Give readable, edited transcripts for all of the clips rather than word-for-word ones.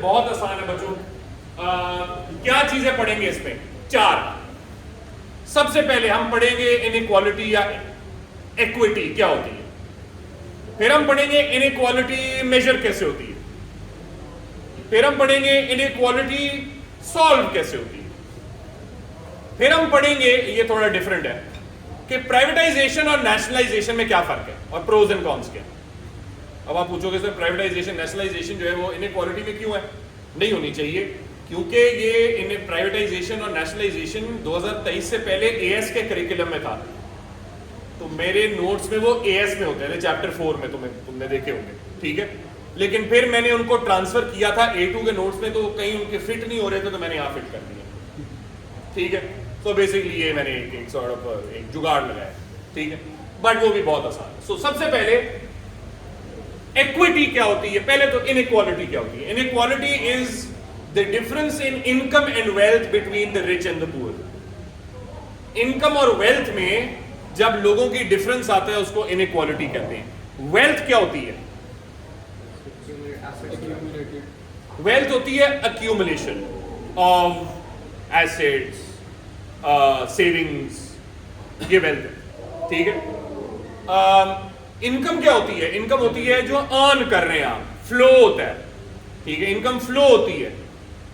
बहुत आसान है बच्चों। क्या चीजें पढ़ेंगे इसमें? 4। सबसे पहले हम पढ़ेंगे इनइक्वालिटी या इक्विटी क्या होती है, फिर हम पढ़ेंगे इनइक्वालिटी मेजर कैसे होती है, फिर हम पढ़ेंगे इनइक्वालिटी सॉल्व कैसे होती है, फिर हम पढ़ेंगे, ये थोड़ा डिफरेंट है, कि प्राइवेटाइजेशन और नेशनलाइजेशन में क्या फर्क है और प्रोज एंड कॉन्स क्या है। अब आप पूछोगे सर प्राइवेटाइजेशन नेशनलाइजेशन जो है वो इनइक्वालिटी में क्यों है? नहीं होनी चाहिए, क्योंकि ये इन प्राइवेटाइजेशन और नेशनलाइजेशन 2023 से पहले एएस के करिकुलम में था, तो मेरे नोट्स में वो एएस में होते हैं, चैप्टर 4 में तुमने देखे होंगे, ठीक है। लेकिन फिर मैंने उनको ट्रांसफर किया था A2 के नोट्स में, तो कहीं उनके फिट नहीं हो रहे थे, तो मैंने यहाँ फिट कर दिया, ठीक है। सो बेसिकली ये मैंने एक सॉर्ट ऑफ एक जुगाड़ लगाया, ठीक है, बट वो भी बहुत आसान है। सो सबसे पहले इक्विटी क्या होती है, पहले तो इनइक्वालिटी क्या होती है। Inequality is the difference in income and wealth between the rich and the poor. Income और वेल्थ में जब लोगों की डिफरेंस आता है उसको इनइक्वालिटी कहते हैं। वेल्थ क्या होती है? वेल्थ होती है अक्यूमुलेशन ऑफ एसेट्स, सेविंग्स, ये वेल्थ है, ठीक है। इनकम क्या होती है? इनकम होती है जो अर्न कर रहे हैं आप, फ्लो होता है, ठीक है, इनकम फ्लो होती है,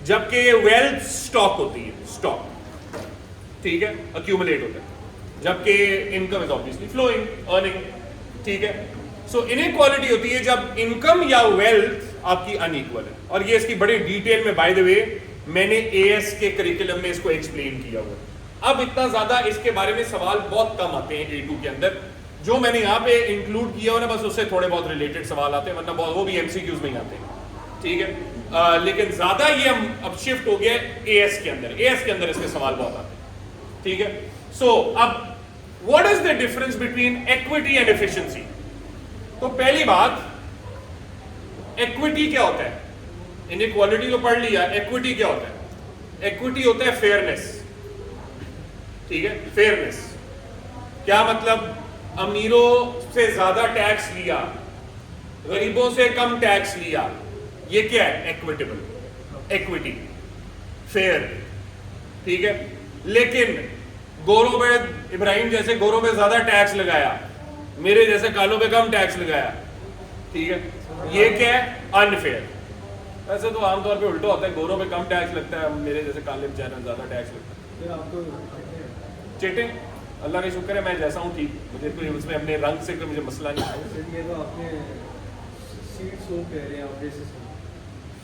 जबकि वेल्थ स्टॉक होती है, स्टॉक, ठीक है, अक्यूमुलेट होता है, जबकि income is obviously flowing, earning, ठीक है। सो इनइक्वालिटी होती है जब इनकम या वेल्थ आपकी अनइक्वल है, और ये इसकी बड़ी डिटेल में बाय द वे मैंने एएस के करिकुलम में इसको एक्सप्लेन किया हुआ। अब इतना ज्यादा इसके बारे में सवाल बहुत कम आते हैं A2 के अंदर, जो मैंने यहाँ पे इंक्लूड किया हुआ ना, बस उससे थोड़े बहुत रिलेटेड सवाल आते हैं, वरना बहुत वो भी MCQs में ही आते हैं, ठीक है। लेकिन ज्यादा ये हम अब शिफ्ट हो गया एएस के अंदर, एएस के अंदर इसके सवाल बहुत आते हैं, ठीक है। सो अब what is the difference between equity and efficiency? तो पहली बात, इक्विटी क्या होता है? इनइक्वालिटी तो पढ़ लिया, इक्विटी क्या होता है? इक्विटी होता है फेयरनेस, ठीक है, फेयरनेस। क्या मतलब? अमीरों से ज्यादा टैक्स लिया, गरीबों से कम टैक्स लिया, ये क्या है? इक्विटेबल, इक्विटी, फेयर, ठीक है। लेकिन गोरों पे, इब्राहिम जैसे गोरों पे ज्यादा टैक्स लगाया, मेरे जैसे कालों पे कम टैक्स लगाया, ठीक है, ये क्या है? अनफेयर। वैसे तो आमतौर पे उल्टा होता है, गोरों पे कम टैक्स लगता है, मेरे जैसे काले बेचारे ज्यादा टैक्स लगता है। चीटिंग, अल्लाह का शुक्र है मैं जैसा हूँ ठीक, मुझे कोई उसमें अपने रंग से कोई मुझे मसला नहीं है। ये तो आपने सीट सो कह रहे हैं आप, जैसे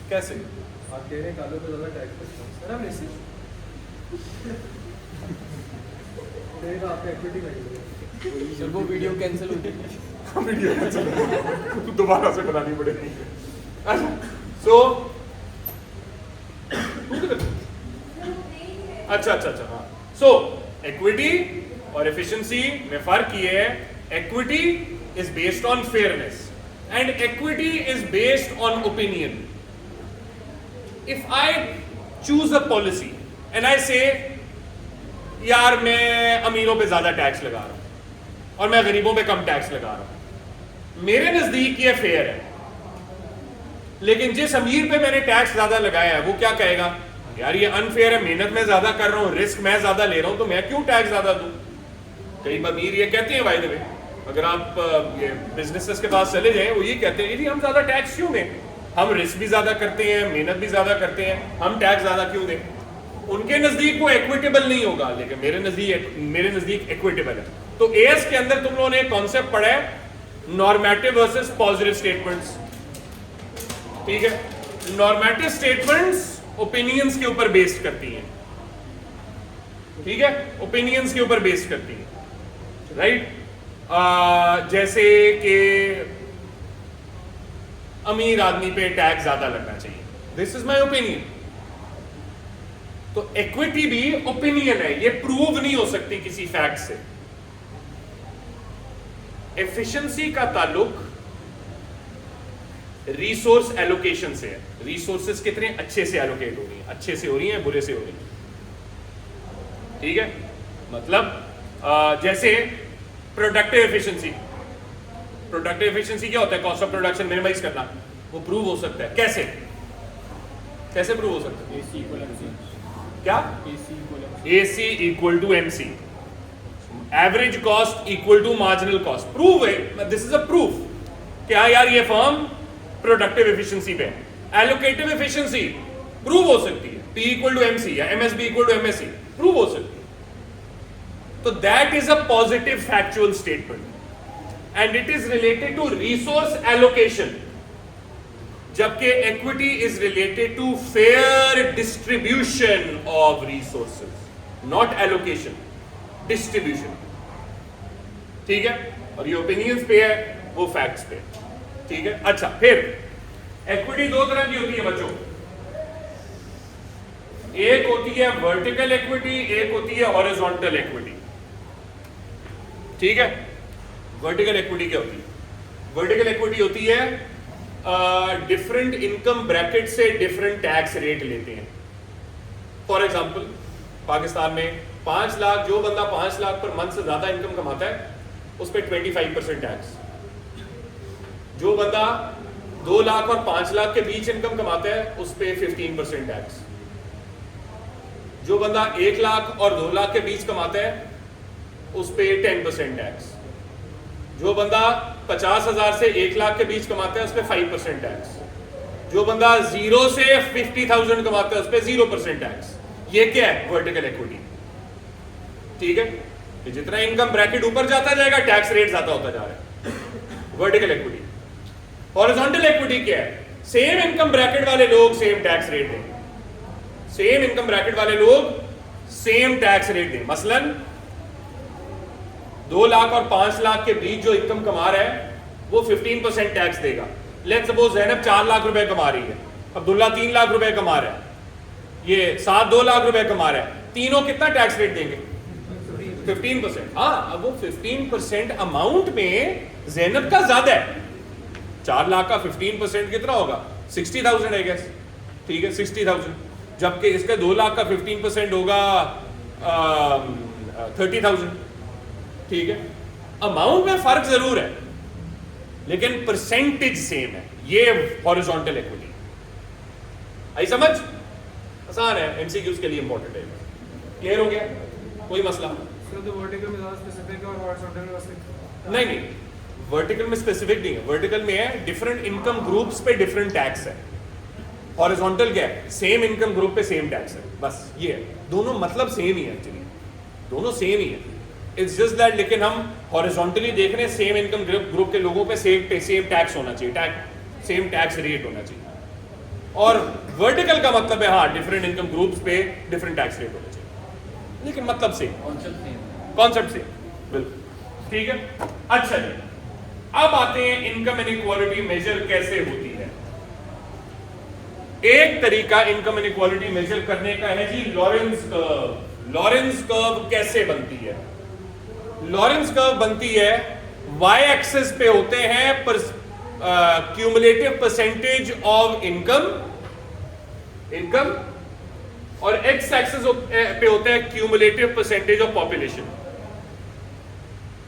कैसे आप कह रहे हैं कालों पे ज़्यादा टैक्स लगता है सर, आप ऐसे तो आपने इक्विटी में सर वो वीडियो कैंसिल हो गई, वीडियो कैंसिल दोबारा से बनानी पड़ेगी। सो अच्छा हाँ, सो इक्विटी और एफिशिएंसी में फर्क ये है, equity is based on fairness and equity is based on opinion. If I choose a policy and I से यार मैं अमीरों पे ज्यादा टैक्स लगा रहा हूं और मैं गरीबों पे कम टैक्स लगा रहा हूं, मेरे नजदीक ये फेयर है। लेकिन जिस अमीर पे मैंने टैक्स ज्यादा लगाया है वो क्या कहेगा? यार ये अनफेयर है, मेहनत मैं ज्यादा कर रहा हूं, रिस्क मैं ज्यादा ले रहा हूं, तो मैं क्यों टैक्स ज्यादा दूं? कई अमीर ये कहते हैं, बाय द वे, अगर आप ये बिजनेसेस के पास चले जाएं, वो ये कहते हैं जी हम ज्यादा टैक्स क्यों दें, हम रिस्क भी ज्यादा करते हैं, मेहनत भी ज्यादा करते हैं, हम टैक्स ज्यादा क्यों दें? उनके नजदीक वो इक्विटेबल नहीं होगा, लेकिन मेरे नजदीक इक्विटेबल है। तो एएस के अंदर तुम लोगों ने कॉन्सेप्ट पढ़ा है नॉर्मेटिव वर्सेस पॉजिटिव स्टेटमेंट्स, ठीक है। नॉर्मेटिव स्टेटमेंट्स ओपिनियंस के ऊपर बेस्ड करती हैं, ठीक है, ओपिनियंस के ऊपर बेस्ड करती हैं, राइट। जैसे कि अमीर आदमी पे टैक्स ज्यादा लगना चाहिए, दिस इज माय ओपिनियन। तो इक्विटी भी ओपिनियन है, ये प्रूव नहीं हो सकती किसी फैक्ट से। एफिशिएंसी का ताल्लुक रिसोर्स एलोकेशन से है, रिसोर्सेस कितने अच्छे से एलोकेट हो रही हैं, अच्छे से हो रही हैं, बुरे से हो रही हैं, ठीक है। मतलब जैसे प्रोडक्टिव एफिशिएंसी, प्रोडक्टिव एफिशिएंसी क्या होता है? कॉस्ट ऑफ प्रोडक्शन मिनिमाइज करना, वो प्रूव हो सकता है कैसे? कैसे प्रूव हो सकता है? AC equal MC. क्या? AC equal MC. AC equal to MC, average cost equal to marginal cost. Prove है, दिस इज अ प्रूफ. क्या यार ये फर्म प्रोडक्टिव एफिशिएंसी पे है. एलोकेटिव एफिशिएंसी प्रूव हो सकती है. P इक्वल टू MC या MSB equal to MSC prove हो सकती है. तो that is a positive factual statement and it is related to resource allocation, जबकि equity is related to fair distribution of resources, not allocation, distribution. ठीक है, और ये ओपिनियंस पे है, वो फैक्ट्स पे. ठीक है. अच्छा, फिर इक्विटी दो तरह की होती है बच्चों. एक होती है वर्टिकल इक्विटी, एक होती है हॉरिजॉन्टल इक्विटी. ठीक है. वर्टिकल इक्विटी क्या होती है? वर्टिकल इक्विटी होती है डिफरेंट इनकम ब्रैकेट से डिफरेंट टैक्स रेट लेते हैं. फॉर एग्जांपल, पाकिस्तान में 5 लाख, जो बंदा 5 लाख पर मंथ से ज्यादा इनकम कमाता है उस पर 25% टैक्स. जो बंदा 2 लाख और 5 लाख के बीच इनकम कमाता है उस पर 15% टैक्स. जो बंदा 1 लाख और 2 लाख के बीच कमाता है उस पर 10% टैक्स. जो बंदा 50,000 से 1 लाख के बीच कमाता है उस पर 5% टैक्स. जो बंदा 0 से 50,000 कमाता है उस पर 0% टैक्स. ये क्या है? Vertical equity. ठीक है. तो जितना इनकम ब्रैकेट ऊपर जाता जाएगा टैक्स रेट ज्यादा होता जा रहा है. Vertical equity. हॉरिजॉन्टल इक्विटी क्या है? सेम इनकम ब्रैकेट वाले लोग सेम टैक्स रेट देंगे. सेम इनकम ब्रैकेट वाले लोग सेम टैक्स रेट दें. मसलन 2 लाख और 5 लाख के बीच जो इनकम कमा रहा है वो 15% टैक्स देगा. लेट्स सपोज ज़ैनब 4 लाख रुपए कमा रही है, अब्दुल्ला 3 लाख रुपए कमा रहा है, ये साथ 2 लाख रुपए कमा रहा है. तीनों कितना टैक्स रेट देंगे? 15%. हाँ, अब वो 15% अमाउंट में ज़ैनब का ज्यादा है. 4 लाख का 15% कितना होगा? 60,000 आई गेस. ठीक है, 60,000. जबकि इसका 2 लाख का 15% होगा 30,000. ठीक है. अमाउंट में फर्क जरूर है लेकिन परसेंटेज सेम है. ये हॉरिजॉन्टल इक्विटी. आई समझ? आसान है, एमसीक्यूज के लिए इंपॉर्टेंट है. क्लियर हो गया? कोई मसला? सर तो वर्टिकल में ज़्यादा स्पेसिफिक है और हॉरिजॉन्टल में वैसे नहीं, वर्टिकल में स्पेसिफिक नहीं है. वर्टिकल में है डिफरेंट इनकम ग्रुप्स पे डिफरेंट टैक्स है. हॉरिजॉन्टल क्या है? सेम इनकम ग्रुप पे सेम टैक्स है. बस ये है. दोनों मतलब सेम ही है एक्चुअली, दोनों सेम ही है. इट्स जस्ट दैट, लेकिन हम हॉरिजॉन्टली देख रहे हैं सेम इनकम ग्रुप के लोगों पे सेम टैक्स होना चाहिए, सेम टैक्स रेट होना चाहिए. और वर्टिकल का मतलब है हाँ, डिफरेंट इनकम ग्रुप्स पे डिफरेंट टैक्स रेट होना चाहिए, लेकिन मतलब सेम, कॉन्सेप्ट सेम. बिल्कुल. ठीक है. अच्छा जी, अब आते हैं इनकम इनइक्वालिटी मेजर कैसे होती है. एक तरीका इनकम इनइक्वालिटी मेजर करने का है जी लॉरेंस कर्व. लॉरेंस कर्व कैसे बनती है? लॉरेंस कर्व बनती है, वाई एक्सिस पे होते हैं क्यूमुलेटिव परसेंटेज ऑफ इनकम और एक्स एक्सिस पे होते हैं क्यूमुलेटिव परसेंटेज ऑफ पॉपुलेशन.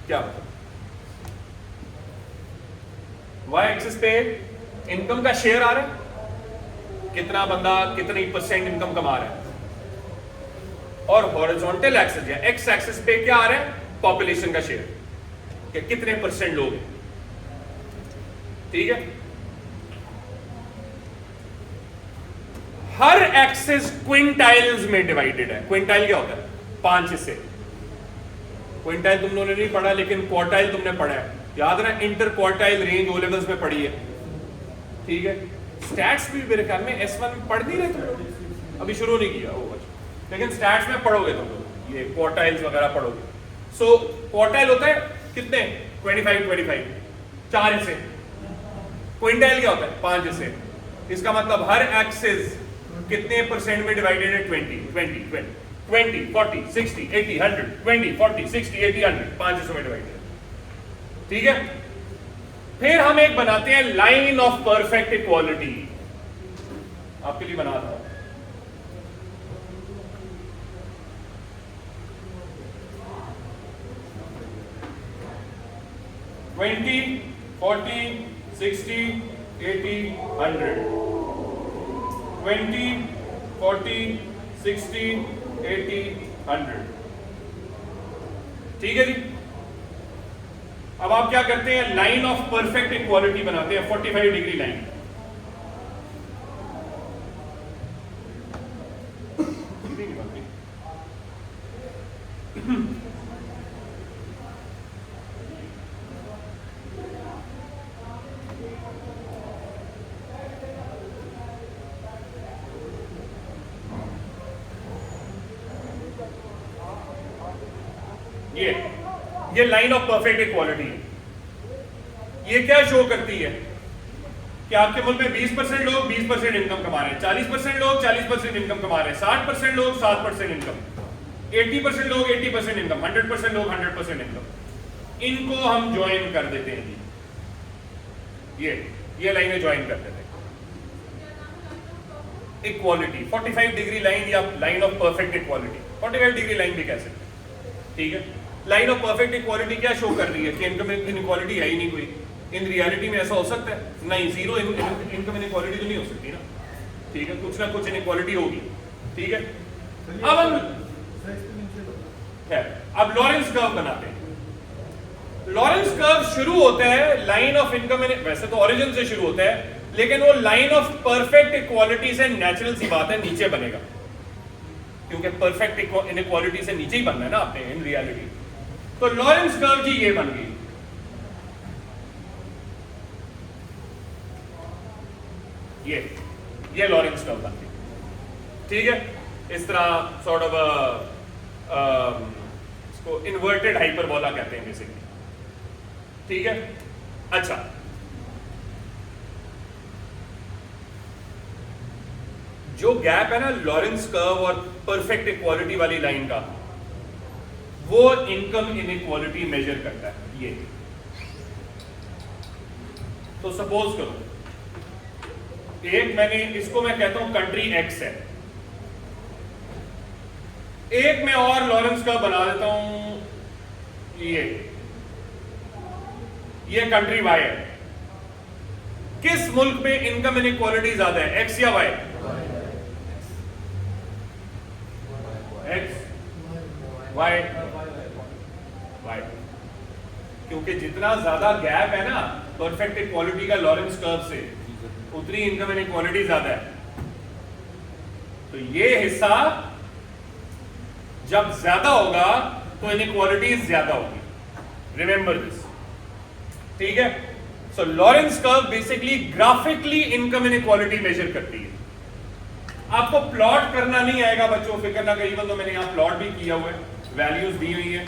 क्या वाई एक्सिस पे इनकम का शेयर आ रहा है, कितना बंदा कितनी परसेंट इनकम कमा रहा है. और हॉरिजॉन्टल एक्सिस या एक्स एक्सिस पे क्या आ रहा है? पॉपुलेशन का शेयर, कि कितने परसेंट लोग हैं. ठीक है. हर एक्सिस क्विंटाइल्स में डिवाइडेड है. क्विंटाइल क्या होता है? 5 हिस्से. क्विंटाइल तुम लोगों ने नहीं पढ़ा लेकिन क्वार्टाइल तुमने पढ़ा है. याद ना, inter quartile range O levels में पढ़ी है. ठीक है. स्टैट्स भी मेरे ख्याल में S1 में पढ़ नहीं रहे तुम लोग, अभी शुरू नहीं किया वो, लेकिन स्टैट्स में पढ़ोगे तुम लोग, ये क्वार्टाइल्स वगैरह पढ़ोगे. सो क्वार्टाइल होता है कितने? 25 4 हिस्से. क्विंटाइल क्या होता है? 5 हिस्से. इसका मतलब हर एक्सिस कितने परसेंट में डिवाइडेड है? 20 40 60 80 100 20 40 60 80 100 5 हिस्सों में डिवाइडेड. ठीक है. फिर हम एक बनाते हैं लाइन ऑफ परफेक्ट इक्वालिटी. आपके लिए बना रहा हूं. ट्वेंटी 40 60 80 100. 20, 40, 60, 80, 100। ठीक है जी। अब आप क्या करते हैं, लाइन ऑफ परफेक्ट इक्वालिटी बनाते हैं, 45 डिग्री लाइन। ये लाइन ऑफ परफेक्ट इक्वालिटी है। ये क्या शो करती है कि आपके मुल्क में 20% लोग 20% इनकम कमा रहे हैं, 40% लोग 40% इनकम कमा रहे हैं, 60% लोग 60% इनकम, 80% लोग 80% इनकम, 100% लोग 100% इनकम। इनको हम ज्वाइन कर देते हैं जी, ये लाइनें ज्वाइन कर देते हैं। इक्वालिटी 45 डिग्री लाइन या line of perfect equality, 45 degree line भी कह सकते हैं। ठीक है, लाइन ऑफ परफेक्ट इक्वालिटी क्या शो कर रही है कि इनकम इनइक्वालिटी है ही नहीं कोई। इन रियलिटी में ऐसा हो सकता है? नहीं, जीरो इनकम इनइक्वालिटी तो नहीं हो सकती ना। ठीक है, कुछ ना कुछ इनइक्वालिटी होगी। ठीक है, अब हम अब लॉरेंस कर्व बनाते हैं। लॉरेंस कर्व शुरू होता है लाइन ऑफ इनकम, वैसे तो ओरिजिन से शुरू होता है, लेकिन वो लाइन ऑफ परफेक्ट इक्वालिटी से नेचुरल सी बात है नीचे बनेगा, क्योंकि परफेक्ट इनइक्वालिटी से नीचे ही बनना है ना आपने इन रियलिटी। तो लॉरेंस कर्व जी ये बन गई। ये लॉरेंस कर्व बन गई। ठीक है, इस तरह सॉर्ट ऑफ इसको इन्वर्टेड हाइपरबोला कहते हैं बेसिकली। ठीक है, अच्छा, जो गैप है ना लॉरेंस कर्व और परफेक्ट इक्वालिटी वाली लाइन का, वो इनकम इनइक्वालिटी मेजर करता है। ये तो सपोज करो इसको मैं कहता हूं कंट्री एक्स है, एक मैं और लॉरेंस कर्व बना देता हूं, ये कंट्री वाई है। किस मुल्क में इनकम इनइक्वालिटी ज्यादा है, एक्स या वाई? X, Y, Y. क्योंकि जितना ज्यादा गैप है ना परफेक्ट इक्वालिटी का लॉरेंस कर्व से, उतनी इनकम इनइक्वालिटी ज्यादा है। तो ये हिस्सा जब ज्यादा होगा तो इनइक्वालिटी ज्यादा होगी। Remember this. ठीक है, so Lorenz curve basically graphically income inequality measure करती है। आपको प्लॉट करना नहीं आएगा बच्चों, फिक्र ना करिए, तो मैंने यहां प्लॉट भी किया हुआ है, वैल्यूज दी हुई है,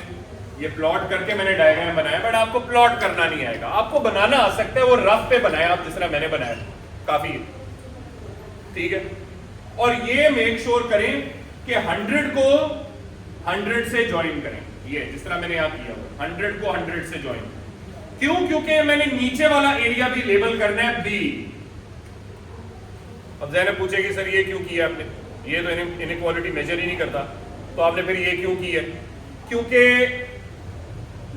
ये प्लॉट करके मैंने डायग्राम बनाया, बट आपको प्लॉट करना नहीं आएगा। आपको बनाना आ सकता है, वो रफ पे बनाया आप, जिस तरह मैंने बनाया, काफी। ठीक है, और ये मेक श्योर करें कि 100 को 100 से ज्वाइन करें, ये जिस तरह मैंने यहां किया हुआ, 100 को 100 से ज्वाइन। क्यों? क्योंकि मैंने नीचे वाला एरिया भी लेबल करना है बी। अब जहन पूछेगी सर ये क्यों किया आपने, ये तो इनइक्वालिटी मेजर ही नहीं करता, तो आपने फिर ये क्यों किया? क्योंकि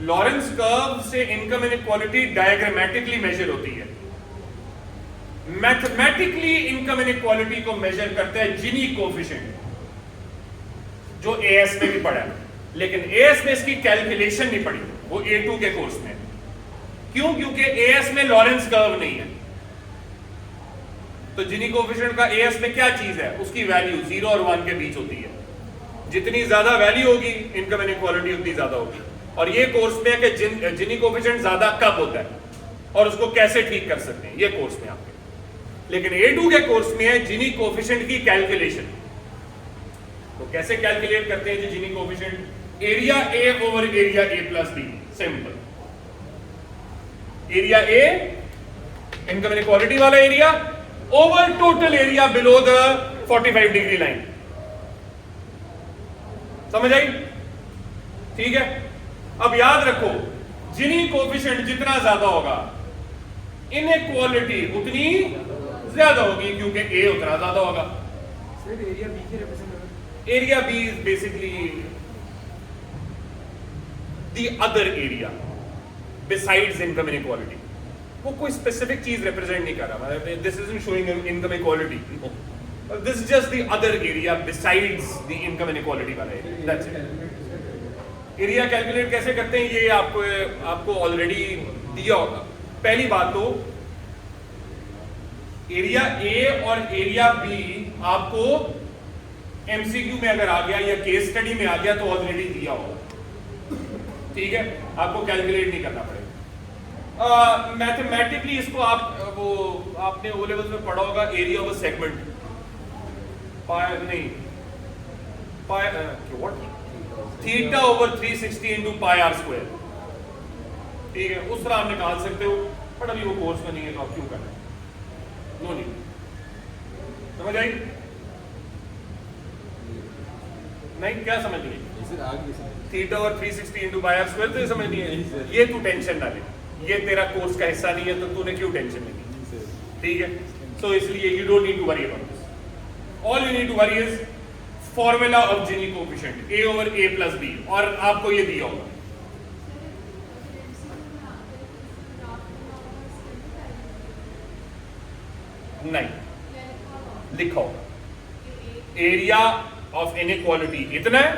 लॉरेंस कर्व से इनकम इनइक्वालिटी डायग्रामेटिकली मेजर होती है। मैथमेटिकली इनकम इनइक्वालिटी को मेजर करता है जिनी कोएफिशिएंट, जो एएस में भी पढ़ा है, लेकिन एएस में इसकी कैलकुलेशन नहीं पढ़ी, वो A2 के कोर्स में। क्यों? क्योंकि एएस में लॉरेंस कर्व नहीं है। तो जिनी कोएफिशिएंट का एएस में क्या चीज है, उसकी वैल्यू 0 और 1 के बीच होती है। जितनी ज्यादा वैल्यू होगी इनकम इनइक्वालिटी उतनी ज्यादा होगी। और ये कोर्स में है कि जिनी कोएफिशिएंट ज्यादा कब होता है और उसको कैसे ठीक कर सकते हैं, ये कोर्स में आपके। लेकिन A2 के कोर्स में है जिनी कोएफिशिएंट की कैलकुलेशन। तो कैसे कैलकुलेट करते हैं जी Gini coefficient? Area A over area A plus B, simple. Area A income inequality वाला area over total area below the 45 degree line. समझ आई? ठीक है, अब याद रखो जिनी कोएफिशिएंट जितना ज्यादा होगा इनइक्वालिटी उतनी ज्यादा होगी, क्योंकि A उतना ज्यादा होगा। सर एरिया B के represent, area B is basically the other area besides income inequality. वो कोई स्पेसिफिक चीज रिप्रेजेंट नहीं कर रहा, मतलब this isn't showing income equality, This is just the other area besides the income inequality वाला area. That's it. Area calculate कैसे करते हैं ये आपको ऑलरेडी दिया होगा. पहली बात तो एरिया ए और एरिया बी आपको एमसीक्यू में अगर आ गया या केस स्टडी में आ गया तो ऑलरेडी दिया होगा. ठीक है, आपको कैलकुलेट नहीं करना पड़ेगा. मैथमेटिकली इसको आप वो आपने ओ लेवल्स में पढ़ा होगा area of a segment. Pi नहीं pi what theta over 360 into pi r square. ठीक है, उस तरह आप निकाल सकते हो, बट अभी वो कोर्स में नहीं है तो आप क्यों कर रहे हैं. नो नहीं समझ आई? नहीं क्या समझ नहीं? थीटा और 360 इनटू पाई आर स्क्वायर तो ये समझ नहीं है. ये तू टेंशन ना ले, ये तेरा कोर्स का हिस्सा नहीं है तो तूने क्यों टेंशन लेनी. ठीक है, तो इसलिए you don't need to worry about this. All you need to worry is formula of Gini coefficient a over a plus b, और आपको ये दिया होगा. नहीं लिखा होगा एरिया ऑफ इनइक्वालिटी इतना है,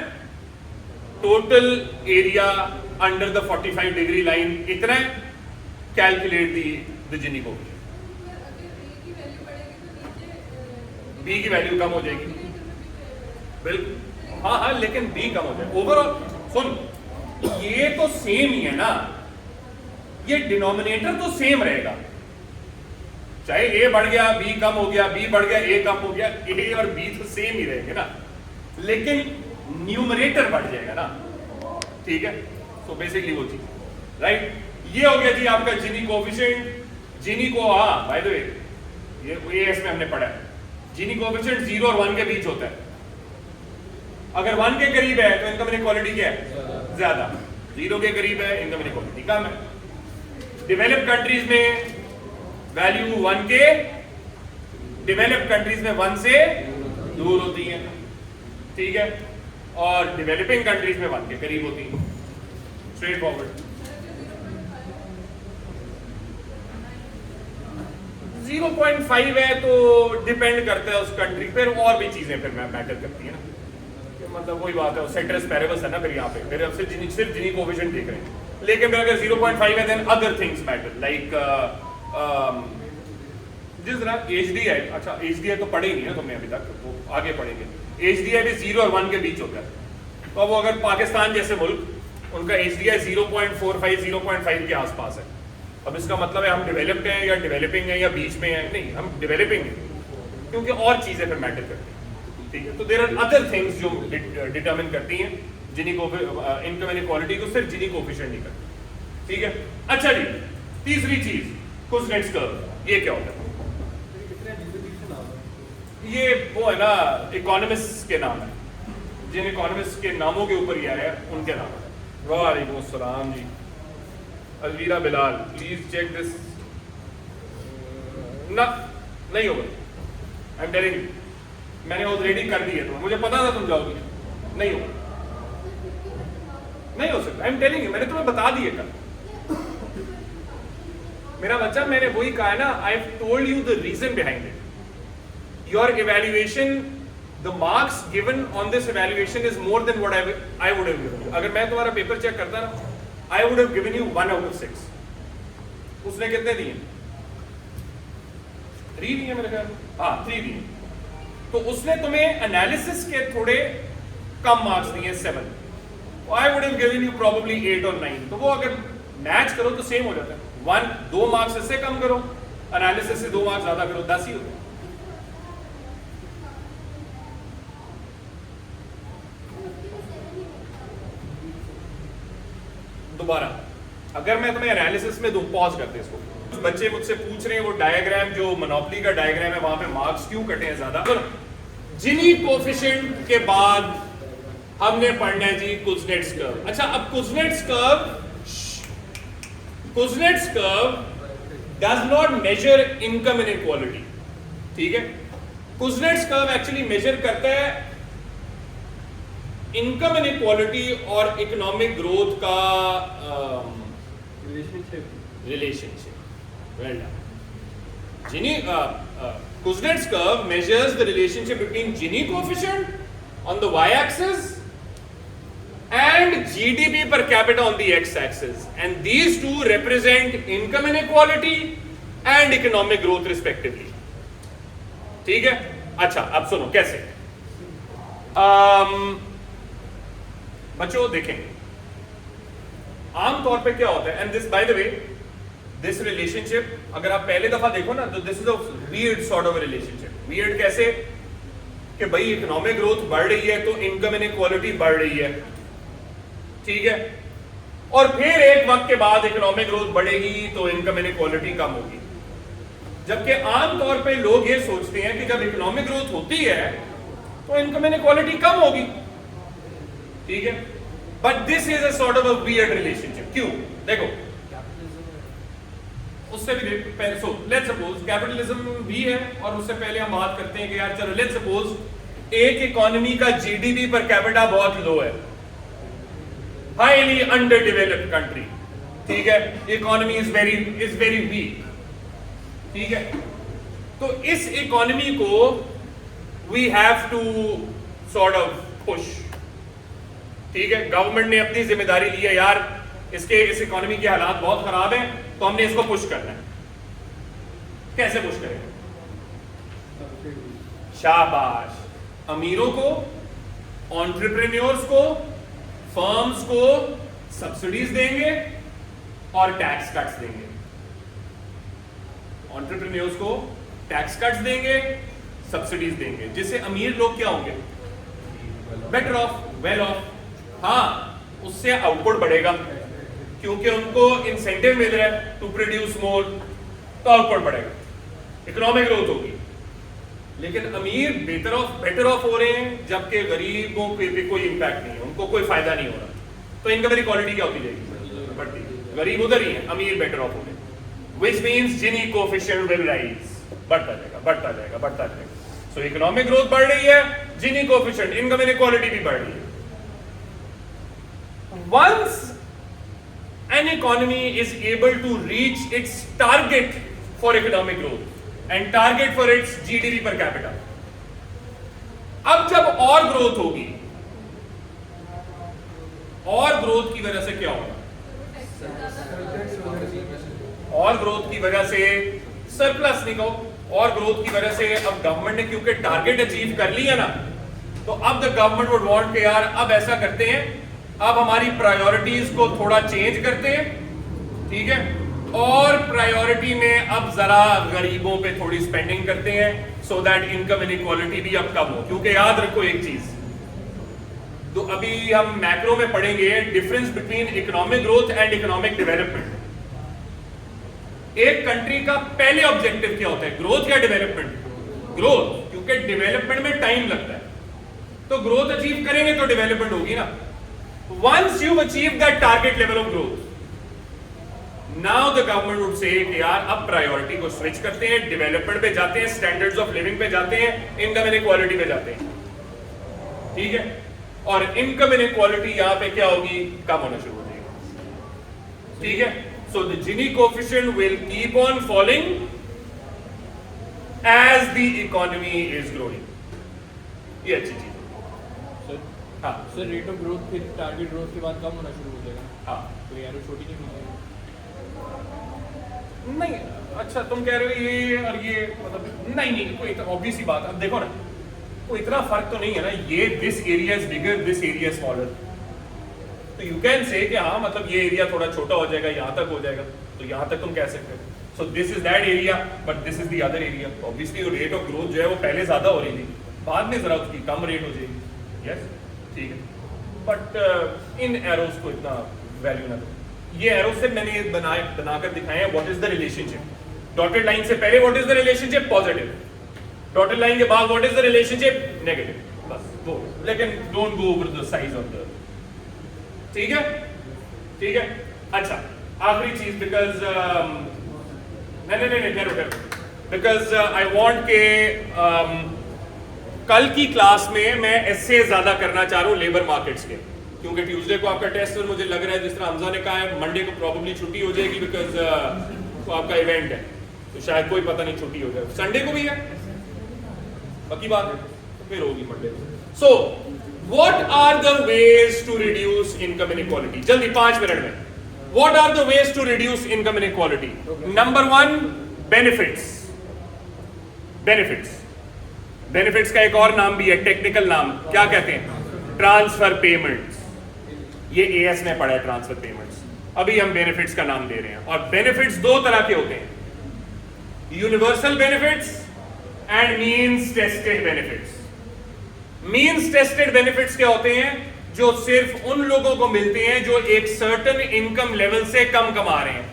total area under the 45 degree line इतना है, calculate the Gini coefficient. B की वैल्यू कम हो जाएगी बिल्कुल. हाँ हाँ, लेकिन बी कम हो जाए ओवरऑल. सुन, ये तो सेम ही है ना, ये डिनोमिनेटर तो सेम रहेगा. चाहे ए बढ़ गया बी कम हो गया, बी बढ़ गया ए कम हो गया, ए और बी तो सेम ही रहेंगे ना, लेकिन न्यूमरेटर बढ़ जाएगा ना. ठीक है, तो बेसिकली वो चीज राइट. ये हो गया जी आपका जीनी कोएफिशिएंट. जीनी को हाँ बाय द वे ये इसमें हमने पढ़ा है, जीनी कोएफिशिएंट 0 और 1 के बीच होता है. अगर 1 के करीब है तो इनकम इनइक्वालिटी क्या है? ज्यादा. 0 के करीब है इनकम इनइक्वालिटी कम है. डेवलप्ड कंट्रीज में वैल्यू 1 के, डेवलप्ड कंट्रीज में 1 से दूर होती है. ठीक है, और डेवलपिंग कंट्रीज में 1 के करीब होती है. Straight forward. 0.5 है तो डिपेंड करता है उस कंट्री पर, और भी चीजें फिर मैटर करती है ना. मतलब वही बात है, सेट्रेस पैरेबस है ना फिर यहाँ पे, फिर अब सिर्फ जीनी कोएफिशिएंट देख रहे हैं. लेकिन अगर 0.5 है then other things matter like जिस तरह HDI. अच्छा HDI तो पढ़े ही नहीं है तुमने अभी तक, तो आगे पढ़ेंगे. HDI भी 0 और 1 के बीच होता है. तो अब अगर पाकिस्तान जैसे मुल्क उनका HDI 0.45 0.5 के आसपास है, अब इसका मतलब है हम डेवलप्ड हैं या डेवलपिंग है या बीच में है? नहीं, हम डेवलपिंग हैं, क्योंकि और चीजें फिर मैटर करती हैं. ठीक है, तो देयर आर अदर थिंग्स जो डिटरमिन करती हैं जीनी को इनकम इनइक्वालिटी को, सिर्फ जीनी कोएफिशिएंट नहीं करती. ठीक है, अच्छा जी तीसरी चीज कुज़नेट्स कर्व. ये क्या होता है? ये वो है ना इकोनॉमिस्ट के नाम है, जिन इकोनॉमिस्ट के नामों के ऊपर ये आया उनके नाम है. वालेकुम अस्सलाम जी. Alvira Bilal please check this. ना नहीं होगा, आई एम टेलिंग यू, मैंने ऑलरेडी कर दी है. तो मुझे पता था तुम जाओगी. नहीं होगा, नहीं हो सकता. आई एम टेलिंग यू, मैंने तुम्हें बता दिए कल. मेरा बच्चा, मैंने वही कहा है ना, I have told you the reason behind it. Your evaluation, the marks given on this evaluation is more than what I would have given you. अगर मैं तुम्हारा पेपर चेक करता ना, I would have given you 1 out of 6. उसने कितने दिए? 3 दिए मेरे ख्याल में. हाँ 3 दिए. तो उसने तुम्हें एनालिसिस के थोड़े कम मार्क्स दिए 7. आई would have given you probably 8 और 9. तो वो अगर मैच करो तो सेम हो जाता है. 2 मार्क्स इससे कम करो, एनालिसिस से 2 मार्क्स ज्यादा करो, 10 ही होते. दोबारा अगर मैं तुम्हें एनालिसिस में दूं, पॉज करते इसको. बच्चे मुझसे पूछ रहे हैं वो डायग्राम जो मोनोपोली का डायग्राम है वहां पे मार्क्स क्यों कटे हैं ज्यादा. जीनी कोएफिशिएंट के बाद हमने पढ़ना है जी कुज़नेट्स कर्व. अच्छा, अब Kuznets curve does not measure income inequality. ठीक है, कुज़नेट्स कर्व एक्चुअली मेजर करता है इनकम इनइक्वालिटी और इकोनॉमिक ग्रोथ का relationship. Well done. Gini Kuznets curve measures the relationship between Gini coefficient on the y-axis and GDP per capita on the x-axis, and these two represent income inequality and economic growth respectively. ठीक है? अच्छा, अब सुनो कैसे? बच्चों देखें, आमतौर पे क्या होता है, and this by the way this relationship अगर आप पहले दफा देखो ना तो this is a weird sort of relationship. Weird कैसे कि भाई इकोनॉमिक ग्रोथ बढ़ रही है तो इनकम इनइक्वालिटी बढ़ रही है, ठीक है, और फिर एक वक्त के बाद इकोनॉमिक ग्रोथ बढ़ेगी तो इनकम इनइक्वालिटी कम होगी. जबकि आमतौर पे लोग ये सोचते हैं कि जब इकोनॉमिक ग्रोथ होती है तो इनकम इनइक्वालिटी कम होगी, ठीक है, but this is a sort of a weird relationship. क्यों? देखो उससे भी सो लेट्स सपोज कैपिटलिज्म भी है, और उससे पहले हम बात करते हैं कि यार चलो लेट्स सपोज एक इकोनॉमी का जीडीपी पर कैपिटा बहुत लो है, हाईली अंडर डेवलप्ड कंट्री, ठीक है, इकोनॉमी इज वेरी वीक, ठीक है, तो इस इकोनॉमी को we have to sort of push, ठीक है, गवर्नमेंट ने अपनी जिम्मेदारी ली है, यार इस इकोनॉमी के हालात बहुत खराब हैं तो हमने इसको पुश करना है. कैसे पुश करेंगे? शाबाश, अमीरों को, एंटरप्रेन्योर्स को, फर्म्स को सब्सिडीज देंगे और टैक्स कट्स देंगे. एंटरप्रेन्योर्स को टैक्स कट्स देंगे, सब्सिडीज देंगे, जिससे अमीर लोग क्या होंगे? Better of, well of. हाँ, उससे आउटपुट बढ़ेगा क्योंकि उनको इंसेंटिव मिल रहा है टू प्रोड्यूस मोर, तो आउटपुट बढ़ेगा, इकोनॉमिक ग्रोथ होगी. लेकिन अमीर बेटर ऑफ हो रहे हैं जबकि गरीबों पे भी कोई इंपैक्ट नहीं है, उनको कोई फायदा नहीं हो रहा, तो इनकम इनइक्वालिटी क्या होती जाएगी? बढ़ती. गरीब उधर ही है, अमीर बेटर ऑफ हो रहे, which means Gini coefficient will rise, बढ़ता जाएगा. सो इकोनॉमिक ग्रोथ बढ़ रही है, जिनी कोएफिशिएंट, इनकम इनइक्वालिटी भी बढ़ रही है. Once an economy is able to reach its target for economic growth and target for its GDP per capita, अब जब और ग्रोथ होगी, और ग्रोथ की वजह से क्या होगा? और ग्रोथ की वजह से सरप्लस नहीं कहो, और ग्रोथ की वजह से अब गवर्नमेंट ने क्योंकि टारगेट अचीव कर लिया ना, तो अब द गवर्नमेंट वुड वांट के यार अब ऐसा करते हैं, अब हमारी प्रायोरिटीज को थोड़ा चेंज करते हैं, ठीक है, और प्रायोरिटी में अब जरा गरीबों पे थोड़ी स्पेंडिंग करते हैं सो दैट इनकम इनइक्वालिटी भी अब कम हो. क्योंकि याद रखो एक चीज, तो अभी हम मैक्रो में पढ़ेंगे difference between economic growth and economic development. एक कंट्री का पहले ऑब्जेक्टिव क्या होता है? ग्रोथ या डेवलपमेंट? ग्रोथ, क्योंकि डेवलपमेंट में टाइम लगता है, तो ग्रोथ अचीव करेंगे तो डेवलपमेंट होगी ना. Once you've achieved that target level of growth, now the government would say कि यार अब प्रायोरिटी को स्विच करते हैं, डेवलपमेंट पे जाते हैं, स्टैंडर्ड्स ऑफ लिविंग पे जाते हैं, इनकम इनइक्वालिटी पे जाते हैं, ठीक है, और इनकम इनइक्वालिटी यहाँ पे क्या होगी? कम होना शुरू हो जाएगी, ठीक है. So the Gini coefficient will keep on falling as the economy is growing. ये अच्छी चीज. हाँ सर, रेट ऑफ ग्रोथ फिर टारगेट ग्रोथ के बाद कम होना शुरू हो जाएगा. हाँ, तो यार वो छोटी नहीं है. नहीं, अच्छा तुम कह रहे हो ये और ये, मतलब नहीं कोई ऑब्वियस ही बात. अब देखो ना, कोई इतना फर्क तो नहीं है ना, ये this area is bigger, this area smaller, तो यू कैन से कि हाँ मतलब ये एरिया थोड़ा छोटा हो जाएगा, यहाँ तक हो जाएगा, तो यहाँ तक तुम कह सकते हो. So this is that area but this is the other area. Obviously rate of growth जो है वो पहले ज्यादा हो रही थी, बाद में जरा उसकी कम रेट हो जाएगी. यस, ठीक है, बट इन एरोस को इतना वैल्यू ना दो. ये एरो से मैंने बनाकर दिखाए हैं what is the relationship. Dotted line से पहले what is the relationship? Positive. Dotted line के बाद what is the relationship? Negative. बस वो, लेकिन don't go over the size of the, ठीक है, ठीक है. अच्छा, आखिरी चीज, बिकॉज नहीं, बिकॉज आई वांट के कल की क्लास में मैं ऐसे ज्यादा करना चाह रहा हूँ लेबर मार्केट्स के, क्योंकि ट्यूसडे को आपका टेस्ट है, मुझे लग रहा है जिस तरह हमजा ने कहा है मंडे को प्रॉब्लली छुट्टी हो जाएगी बिकॉज तो आपका इवेंट है, तो शायद कोई पता नहीं छुट्टी हो जाए. संडे को भी है, बाकी बात है तो फिर होगी Monday. So what are the ways to reduce income inequality? जल्दी 5 मिनट में। What are the ways to reduce income inequality? Number 1, benefits. Benefits, benefits का एक और नाम भी है, टेक्निकल नाम, क्या कहते हैं? Transfer payments. ये एएस में पढ़ा है, ट्रांसफर पेमेंट्स। अभी हम बेनिफिट्स का नाम दे रहे हैं। और बेनिफिट्स 2 तरह के होते हैं, universal benefits and means tested benefits. Means tested benefits क्या होते हैं? जो सिर्फ उन लोगों को मिलते हैं जो एक सर्टेन इनकम लेवल से कम कमा रहे हैं,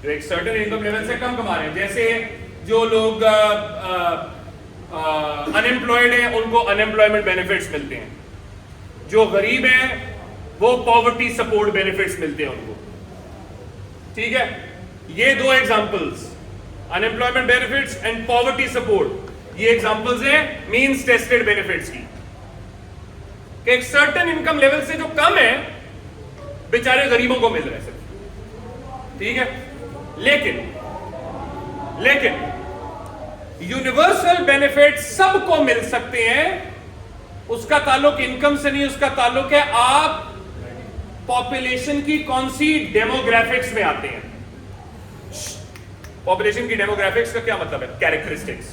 जो एक सर्टेन इनकम लेवल से कम कमा रहे हैं। जैसे जो लोग अनएम्प्लॉयड हैं उनको अनएम्प्लॉयमेंट बेनिफिट्स मिलते हैं, जो गरीब हैं वो पॉवर्टी सपोर्ट बेनिफिट्स मिलते हैं उनको। ठीक है, ये 2 examples, unemployment benefits and poverty support, ये एग्जांपल्स हैं मींस टेस्टेड बेनिफिट्स की। कि एक सर्टेन इनकम लेवल से जो कम है बेचारे गरीबों को मिल रहे हैं सिर्फ। ठीक है, लेकिन यूनिवर्सल बेनिफिट सबको मिल सकते हैं। उसका ताल्लुक इनकम से नहीं, उसका ताल्लुक है आप पॉपुलेशन की कौन सी डेमोग्राफिक्स में आते हैं। पॉपुलेशन की डेमोग्राफिक्स का क्या मतलब है? कैरेक्टरिस्टिक्स।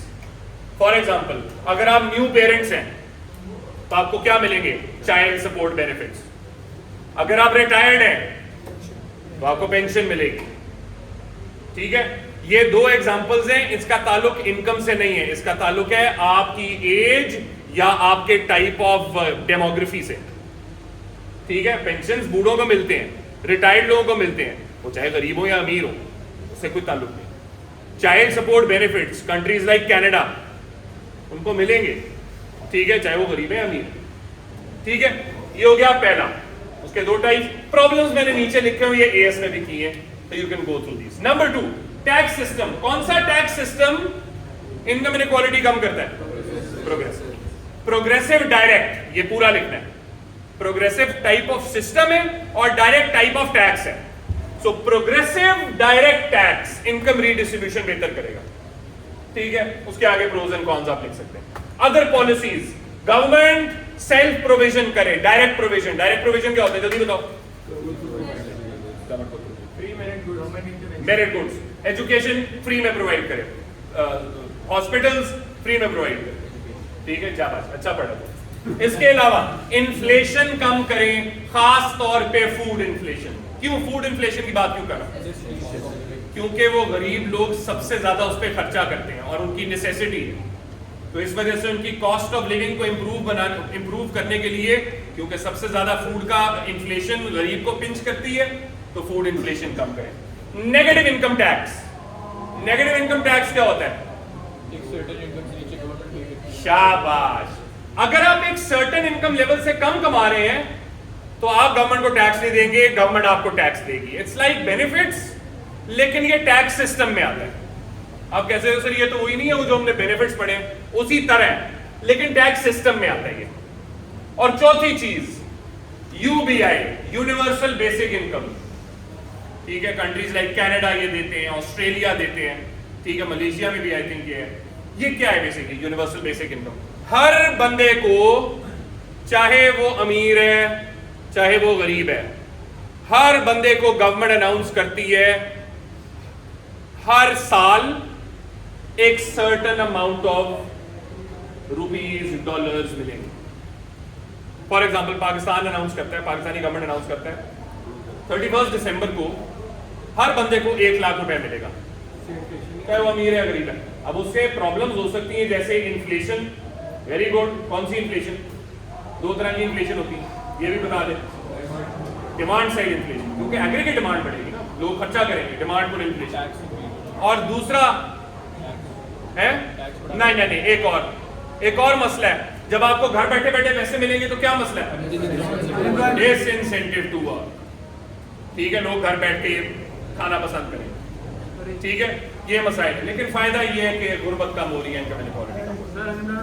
फॉर एग्जांपल, अगर आप न्यू पेरेंट्स हैं तो आपको क्या मिलेंगे? Child support benefits. अगर आप रिटायर्ड हैं तो आपको पेंशन मिलेगी। ठीक है, ये 2 एग्जांपल्स हैं। इसका ताल्लुक इनकम से नहीं है, इसका ताल्लुक है आपकी एज या आपके टाइप ऑफ डेमोग्राफी से। ठीक है, पेंशन्स बूढ़ों को मिलते हैं, रिटायर्ड लोगों को मिलते हैं, वो चाहे गरीब हो या अमीर हो, उससे कोई ताल्लुक नहीं। Child support benefits countries like Canada उनको मिलेंगे। ठीक है, चाहे वो गरीब है या अमीर। ठीक है, ये हो गया पहला। उसके 2 टाइप। प्रॉब्लम्स मैंने नीचे लिखे हुए, ये एएस में भी किए हैं, तो you can go through this. Number 2, tax system. कौन सा टैक्स सिस्टम इनकम इनइक्वालिटी कम करता है? प्रोग्रेसिव। प्रोग्रेसिव डायरेक्ट, ये पूरा लिखना है। प्रोग्रेसिव टाइप ऑफ सिस्टम है और डायरेक्ट टाइप ऑफ टैक्स है। So progressive direct tax income redistribution बेहतर करेगा। ठीक है, उसके आगे प्रोज एंड कॉन्स आप लिख सकते हैं। Other policies, government self provision करे। डायरेक्ट प्रोविजन, डायरेक्ट प्रोविजन क्या होता है जल्दी बताओ? मेरिट गुड्स, एजुकेशन फ्री में प्रोवाइड करे, हॉस्पिटल्स फ्री में प्रोवाइड करे। ठीक है, शाबाश, अच्छा पढ़ा तो। इसके अलावा इन्फ्लेशन कम करें, खास तौर पे फूड इन्फ्लेशन। क्यों फूड इन्फ्लेशन की बात क्यों कर रहा हूं? क्योंकि वो गरीब लोग सबसे ज्यादा उस पर खर्चा करते हैं और उनकी नेसेसिटी है। तो इस वजह से उनकी कॉस्ट ऑफ लिविंग को इंप्रूव करने के लिए, क्योंकि सबसे ज्यादा फूड का इन्फ्लेशन गरीब को पिंच करती है, तो फूड इन्फ्लेशन कम करें। Negative income tax. Negative income tax क्या होता है? शाबाश, अगर आप एक सर्टेन इनकम लेवल से कम कमा रहे हैं तो आप गवर्नमेंट को टैक्स नहीं देंगे, गवर्नमेंट आपको टैक्स देगी। इट्स लाइक बेनिफिट्स, लेकिन ये टैक्स सिस्टम में आता है। आप कैसे हो सर, ये तो वही नहीं है वो जो हमने बेनिफिट्स पढ़े, उसी तरह, लेकिन टैक्स सिस्टम में आता है ये। और चौथी चीज, यूबीआई, यूनिवर्सल बेसिक इनकम। ठीक है, कंट्रीज लाइक कनाडा ये देते हैं, ऑस्ट्रेलिया देते हैं। ठीक है, मलेशिया में भी आई थिंक ये है। ये क्या है बेसिकली? Universal basic income. हर बंदे को, चाहे वो अमीर है चाहे वो गरीब है, हर बंदे को गवर्नमेंट अनाउंस करती है हर साल एक certain amount of rupees, dollars मिलेंगे। फॉर एग्जांपल पाकिस्तान अनाउंस करता है, पाकिस्तानी गवर्नमेंट अनाउंस करता है 31 दिसंबर को हर बंदे को 1 लाख रुपए मिलेगा, चाहे वो अमीर है गरीब है। अब उससे प्रॉब्लम्स हो सकती है, जैसे इन्फ्लेशन। वेरी गुड, कौन सी इन्फ्लेशन? 2 तरह की इन्फ्लेशन होती है, ये भी बता दें। डिमांड साइड इन्फ्लेशन, क्योंकि एग्रीगेट डिमांड बढ़ेगी ना, लोग खर्चा करेंगे, डिमांड पुल इन्फ्लेशन। और दूसरा है नहीं, एक और मसला है, जब आपको घर बैठे बैठे पैसे मिलेंगे तो क्या मसला है? Disincentive to work. ठीक है, लोग घर बैठ के खाना पसंद करें। ठीक है, ये मसाइल है, लेकिन फायदा ये है कि गुर्बत कम हो रही है, इनकम इनइक्वालिटी कम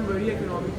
हो रही है। इकोनॉमी